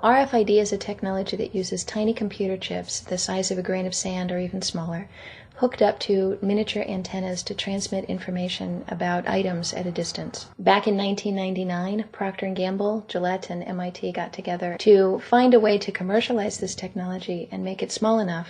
RFID is a technology that uses tiny computer chips the size of a grain of sand or even smaller, hooked up to miniature antennas to transmit information about items at a distance. Back in 1999, Procter & Gamble, Gillette, and MIT got together to find a way to commercialize this technology and make it small enough,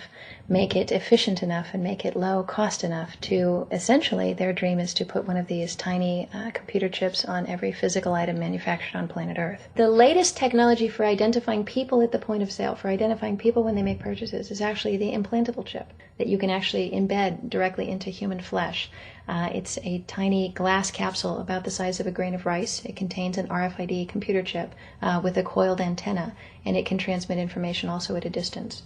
make it efficient enough, and make it low cost enough to, essentially, their dream is to put one of these tiny computer chips on every physical item manufactured on planet Earth. The latest technology for identifying people at the point of sale, for identifying people when they make purchases, is actually the implantable chip that you can actually embed directly into human flesh. It's a tiny glass capsule about the size of a grain of rice. It contains an RFID computer chip with a coiled antenna, and it can transmit information also at a distance.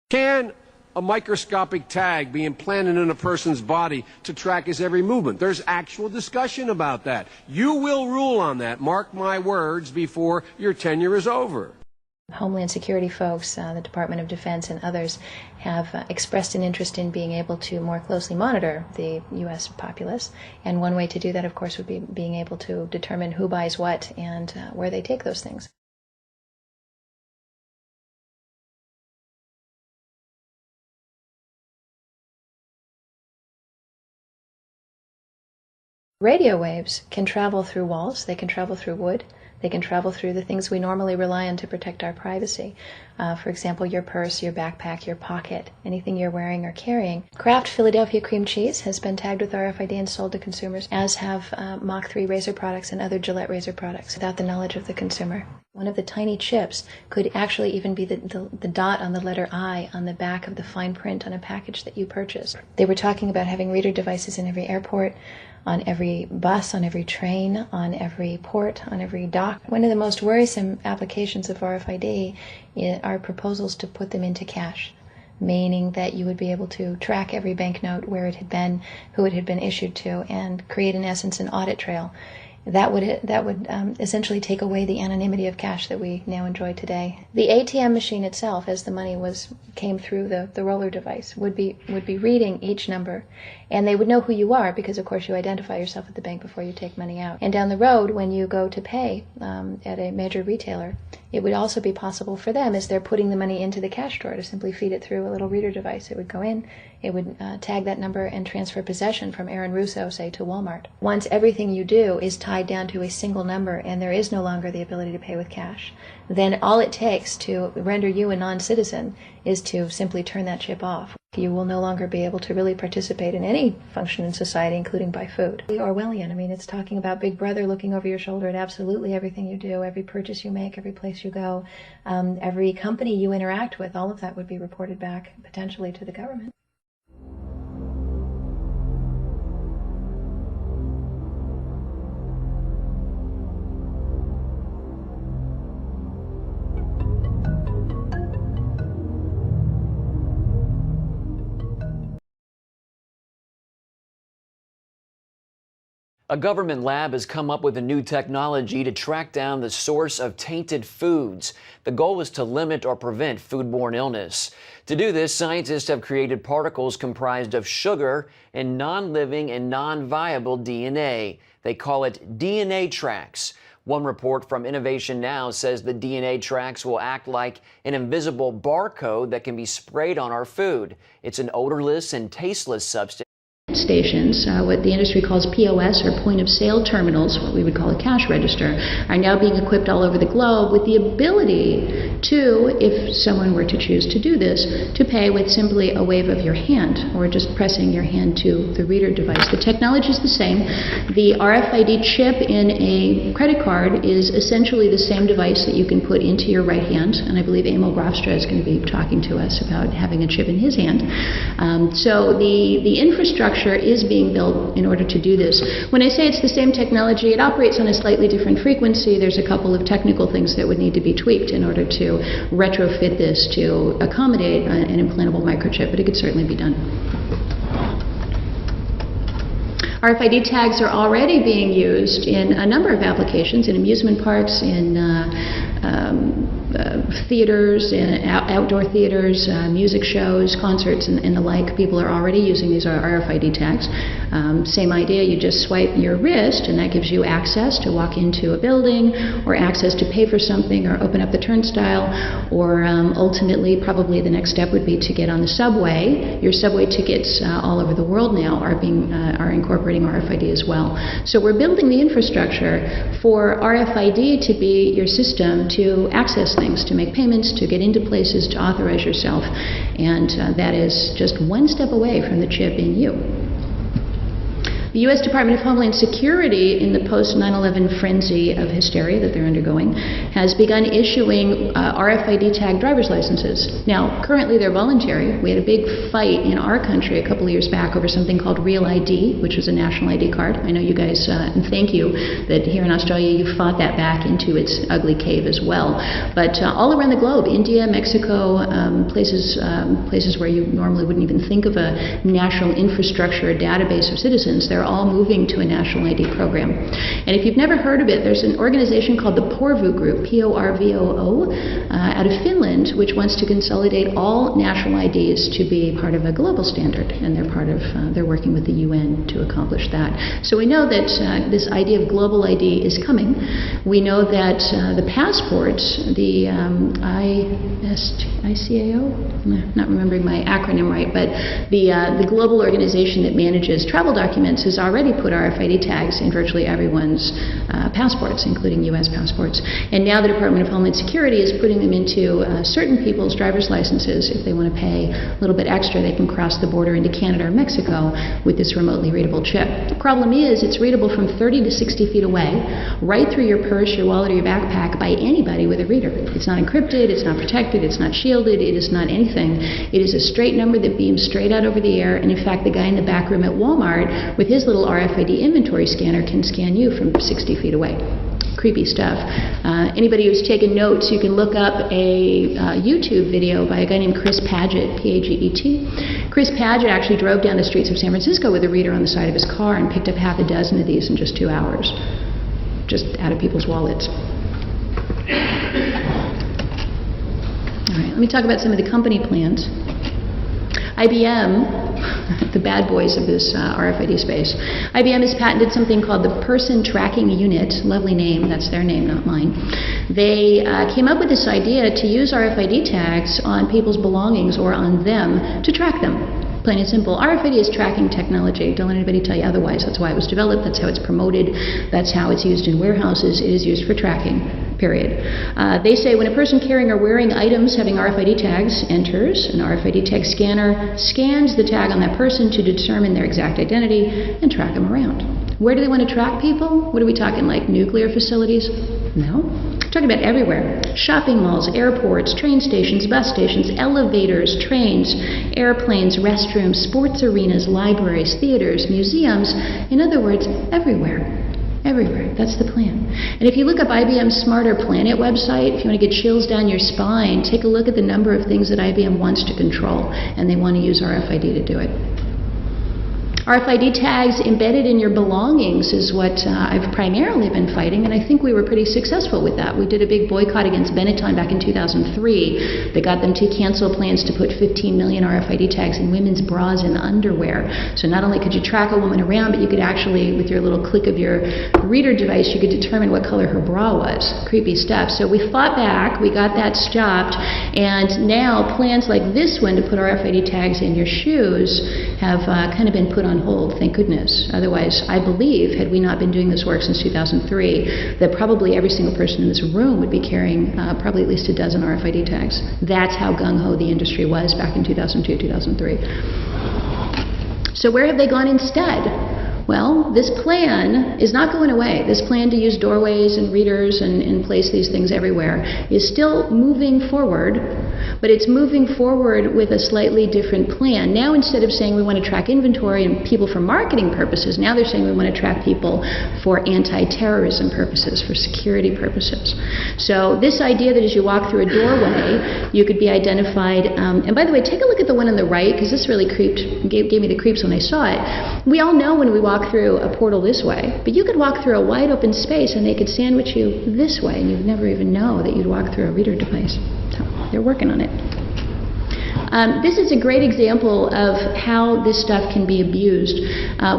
Can a microscopic tag be implanted in a person's body to track his every movement? There's actual discussion about that. You will rule on that, mark my words, before your tenure is over. Homeland Security folks, the Department of Defense, and others have expressed an interest in being able to more closely monitor the U.S. populace. And one way to do that, of course, would be being able to determine who buys what and where they take those things. Radio waves can travel through walls, they can travel through wood, they can travel through the things we normally rely on to protect our privacy. For example, your purse, your backpack, your pocket, anything you're wearing or carrying. Kraft Philadelphia cream cheese has been tagged with RFID and sold to consumers, as have Mach 3 razor products and other Gillette razor products, without the knowledge of the consumer. One of the tiny chips could actually even be the dot on the letter I on the back of the fine print on a package that you purchase. They were talking about having reader devices in every airport, on every bus, on every train, on every port, on every dock. One of the most worrisome applications of RFID are proposals to put them into cash, meaning that you would be able to track every banknote, where it had been, who it had been issued to, and create, in essence, an audit trail. That would essentially take away the anonymity of cash that we now enjoy today. The ATM machine itself, as the money came through the roller device, would be reading each number, and they would know who you are because, of course, you identify yourself at the bank before you take money out. And down the road, when you go to pay at a major retailer, it would also be possible for them, as they're putting the money into the cash drawer, to simply feed it through a little reader device. It would go in, it would tag that number and transfer possession from Aaron Russo, say, to Walmart. Once everything you do is tied down to a single number and there is no longer the ability to pay with cash, then all it takes to render you a non-citizen is to simply turn that chip off. You will no longer be able to really participate in any function in society, including buy food. Orwellian. I mean, it's talking about Big Brother looking over your shoulder at absolutely everything you do, every purchase you make, every place you go, every company you interact with. All of that would be reported back potentially to the government. A government lab has come up with a new technology to track down the source of tainted foods. The goal is to limit or prevent foodborne illness. To do this, scientists have created particles comprised of sugar and non-living and non-viable DNA. They call it DNA tracks. One report from Innovation Now says the DNA tracks will act like an invisible barcode that can be sprayed on our food. It's an odorless and tasteless substance. Stations, what the industry calls POS, or point of sale terminals, what we would call a cash register, are now being equipped all over the globe with the ability to, if someone were to choose to do this, to pay with simply a wave of your hand or just pressing your hand to the reader device. The technology is the same. The RFID chip in a credit card is essentially the same device that you can put into your right hand, and I believe Emil Grafstra is going to be talking to us about having a chip in his hand. So the infrastructure is being built in order to do this. When I say it's the same technology, it operates on a slightly different frequency. There's a couple of technical things that would need to be tweaked in order to retrofit this to accommodate an implantable microchip, but it could certainly be done. RFID tags are already being used in a number of applications, in amusement parks, in theaters, outdoor theaters, music shows, concerts, and the like. People are already using these RFID tags. Same idea, you just swipe your wrist and that gives you access to walk into a building or access to pay for something or open up the turnstile, or ultimately probably the next step would be to get on the subway. Your subway tickets all over the world now are incorporating RFID as well. So we're building the infrastructure for RFID to be your system to access things, to make payments, to get into places, to authorize yourself, and that is just one step away from the chip in you. The U.S. Department of Homeland Security, in the post-9/11 frenzy of hysteria that they're undergoing, has begun issuing RFID tag driver's licenses. Now, currently they're voluntary. We had a big fight in our country a couple of years back over something called Real ID, which was a national ID card. I know you guys, and thank you, that here in Australia you fought that back into its ugly cave as well. But all around the globe, India, Mexico, places where you normally wouldn't even think of a national infrastructure, a database of citizens, they're all moving to a national ID program. And if you've never heard of it, there's an organization called the Porvoo Group, Porvoo, out of Finland, which wants to consolidate all national IDs to be part of a global standard, and they're working with the UN to accomplish that. So we know that this idea of global ID is coming. We know that the passports, the ICAO, I'm not remembering my acronym right, but the global organization that manages travel documents has already put RFID tags in virtually everyone's passports, including U.S. passports. And now the Department of Homeland Security is putting them into certain people's driver's licenses. If they want to pay a little bit extra, they can cross the border into Canada or Mexico with this remotely readable chip. The problem is it's readable from 30 to 60 feet away, right through your purse, your wallet, or your backpack by anybody with a reader. It's not encrypted, it's not protected, it's not shielded, it is not anything. It is a straight number that beams straight out over the air, and in fact the guy in the back room at Walmart with his little RFID inventory scanner can scan you from 60 feet away. Creepy stuff. Anybody who's taken notes, you can look up a YouTube video by a guy named Chris Paget, P-A-G-E-T. Chris Paget actually drove down the streets of San Francisco with a reader on the side of his car and picked up half a dozen of these in just 2 hours, just out of people's wallets. All right, let me talk about some of the company plans. IBM, the bad boys of this RFID space, IBM has patented something called the Person Tracking Unit. Lovely name, that's their name, not mine. They came up with this idea to use RFID tags on people's belongings or on them to track them. Plain and simple. RFID is tracking technology. Don't let anybody tell you otherwise. That's why it was developed. That's how it's promoted. That's how it's used in warehouses. It is used for tracking, period. They say when a person carrying or wearing items having RFID tags enters, an RFID tag scanner scans the tag on that person to determine their exact identity and track them around. Where do they want to track people? What are we talking, like nuclear facilities? No. We're talking about everywhere. Shopping malls, airports, train stations, bus stations, elevators, trains, airplanes, restrooms, sports arenas, libraries, theaters, museums. In other words, everywhere. Everywhere. That's the plan. And if you look up IBM's Smarter Planet website, if you want to get chills down your spine, take a look at the number of things that IBM wants to control, and they want to use RFID to do it. RFID tags embedded in your belongings is what I've primarily been fighting, and I think we were pretty successful with that. We did a big boycott against Benetton back in 2003 that got them to cancel plans to put 15 million RFID tags in women's bras and underwear. So not only could you track a woman around, but you could actually, with your little click of your reader device, you could determine what color her bra was. Creepy stuff. So we fought back, we got that stopped, and now plans like this one to put RFID tags in your shoes have kind of been put on hold, thank goodness. Otherwise, I believe, had we not been doing this work since 2003, that probably every single person in this room would be carrying probably at least a dozen RFID tags. That's how gung-ho the industry was back in 2002, 2003. So where have they gone instead? Well, this plan is not going away. This plan to use doorways and readers and place these things everywhere is still moving forward, but it's moving forward with a slightly different plan. Now, instead of saying we want to track inventory and people for marketing purposes, now they're saying we want to track people for anti-terrorism purposes, for security purposes. So this idea that as you walk through a doorway, you could be identified, and by the way, take a look at the one on the right, because this really gave me the creeps when I saw it. We all know when we walk walk through a portal this way, but you could walk through a wide open space and they could sandwich you this way, and you'd never even know that you'd walk through a reader device. So they're working on it. This is a great example of how this stuff can be abused.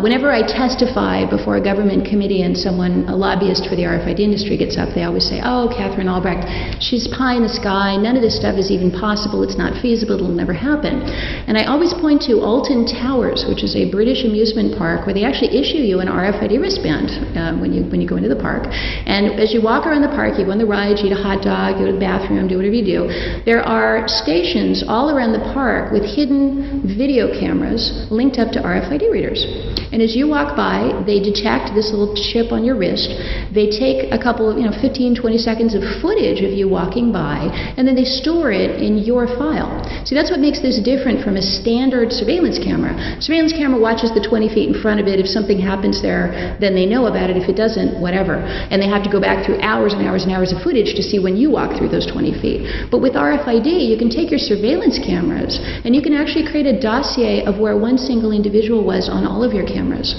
Whenever I testify before a government committee and a lobbyist for the RFID industry gets up, they always say, oh, Catherine Albrecht, she's pie in the sky. None of this stuff is even possible. It's not feasible. It'll never happen. And I always point to Alton Towers, which is a British amusement park where they actually issue you an RFID wristband when you go into the park. And as you walk around the park, you go on the rides, you eat a hot dog, go to the bathroom, do whatever you do. There are stations all around the park with hidden video cameras linked up to RFID readers. And as you walk by, they detect this little chip on your wrist. They take a couple of, 15, 20 seconds of footage of you walking by, and then they store it in your file. See, that's what makes this different from a standard surveillance camera. Surveillance camera watches the 20 feet in front of it. If something happens there, then they know about it. If it doesn't, whatever. And they have to go back through hours and hours and hours of footage to see when you walk through those 20 feet. But with RFID, you can take your surveillance cameras and you can actually create a dossier of where one single individual was on all of your cameras.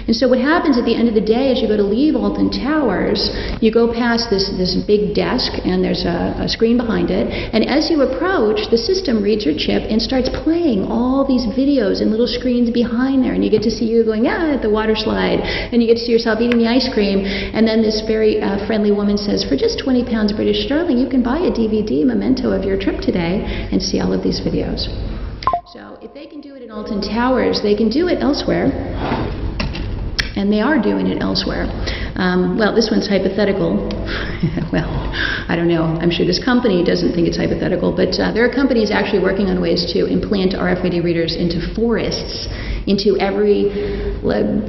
And so what happens at the end of the day is you go to leave Alton Towers, you go past this big desk, and there's a screen behind it, and as you approach, the system reads your chip and starts playing all these videos and little screens behind there, and you get to see you going, at the water slide, and you get to see yourself eating the ice cream, and then this very friendly woman says, for just 20 pounds British sterling, you can buy a DVD memento of your trip today and see all of these videos. So if they can do it in Alton Towers, they can do it elsewhere. And they are doing it elsewhere. Well, this one's hypothetical. Well, I don't know. I'm sure this company doesn't think it's hypothetical, but there are companies actually working on ways to implant RFID readers into forests, into every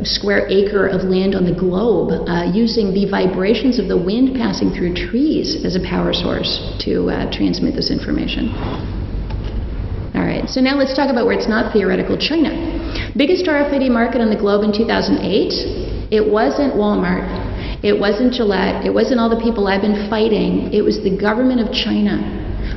square acre of land on the globe, using the vibrations of the wind passing through trees as a power source to transmit this information. All right, so now let's talk about where it's not theoretical, China. Biggest RFID market on the globe in 2008, it wasn't Walmart, it wasn't Gillette, it wasn't all the people I've been fighting, it was the government of China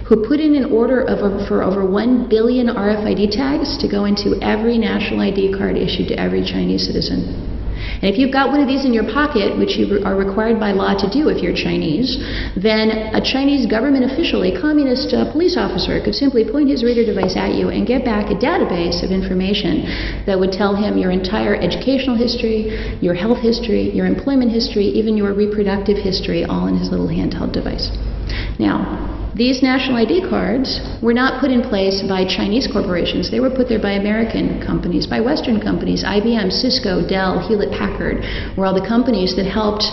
who put in an order for over 1 billion RFID tags to go into every national ID card issued to every Chinese citizen. And if you've got one of these in your pocket, which you are required by law to do if you're Chinese, then a Chinese government official, a communist police officer, could simply point his reader device at you and get back a database of information that would tell him your entire educational history, your health history, your employment history, even your reproductive history, all in his little handheld device. Now, these national ID cards were not put in place by Chinese corporations. They were put there by American companies, by Western companies. IBM, Cisco, Dell, Hewlett-Packard were all the companies that helped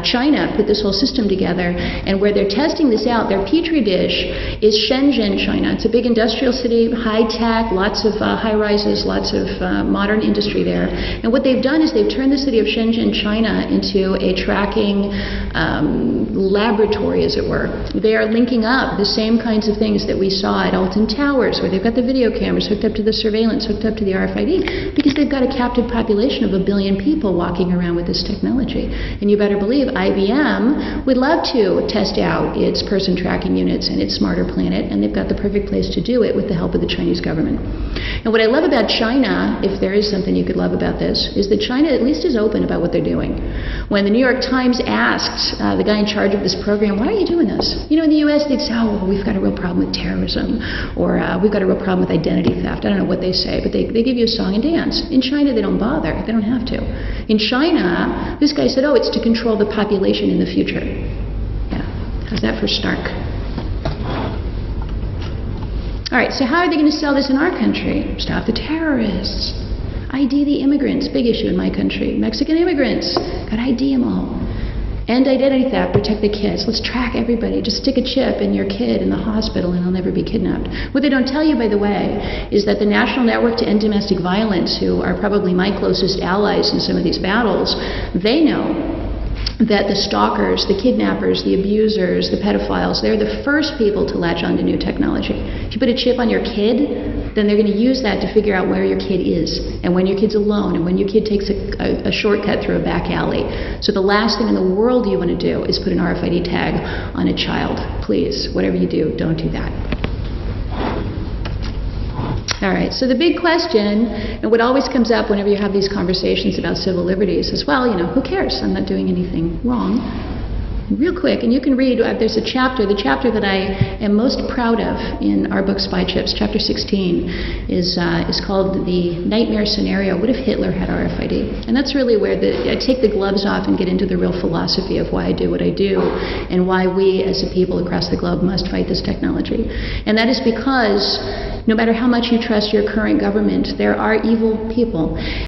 China put this whole system together. And where they're testing this out, their petri dish is Shenzhen, China. It's a big industrial city, high-tech, lots of high-rises, lots of modern industry there. And what they've done is they've turned the city of Shenzhen, China, into a tracking laboratory, as it were. They are linking up the same kinds of things that we saw at Alton Towers, where they've got the video cameras hooked up to the surveillance, hooked up to the RFID, because they've got a captive population of 1 billion people walking around with this technology. And you better believe IBM would love to test out its person tracking units and its smarter planet, and they've got the perfect place to do it with the help of the Chinese government. And what I love about China, if there is something you could love about this, is that China at least is open about what they're doing. When the New York Times asked the guy in charge of this program, why are you doing this? In the U.S. they'd say, oh, well, we've got a real problem with terrorism, or we've got a real problem with identity theft. I don't know what they say, but they give you a song and dance. In China, they don't bother. They don't have to. In China, this guy said, oh, it's to control the population in the future. Yeah, how's that for stark? All right, so how are they going to sell this in our country? Stop the terrorists. ID the immigrants, big issue in my country. Mexican immigrants, got to ID them all. End identity theft, protect the kids. Let's track everybody. Just stick a chip in your kid in the hospital and he'll never be kidnapped. What they don't tell you, by the way, is that the National Network to End Domestic Violence, who are probably my closest allies in some of these battles, they know that the stalkers, the kidnappers, the abusers, the pedophiles, they're the first people to latch onto new technology. If you put a chip on your kid, then they're going to use that to figure out where your kid is, and when your kid's alone, and when your kid takes a shortcut through a back alley. So the last thing in the world you want to do is put an RFID tag on a child. Please, whatever you do, don't do that. All right, so the big question, and what always comes up whenever you have these conversations about civil liberties is, well, who cares? I'm not doing anything wrong. Real quick, and you can read, there's a chapter, the chapter that I am most proud of in our book Spy Chips, chapter 16, is called The Nightmare Scenario, What If Hitler Had RFID? And that's really where I take the gloves off and get into the real philosophy of why I do what I do, and why we as a people across the globe must fight this technology. And that is because no matter how much you trust your current government, there are evil people.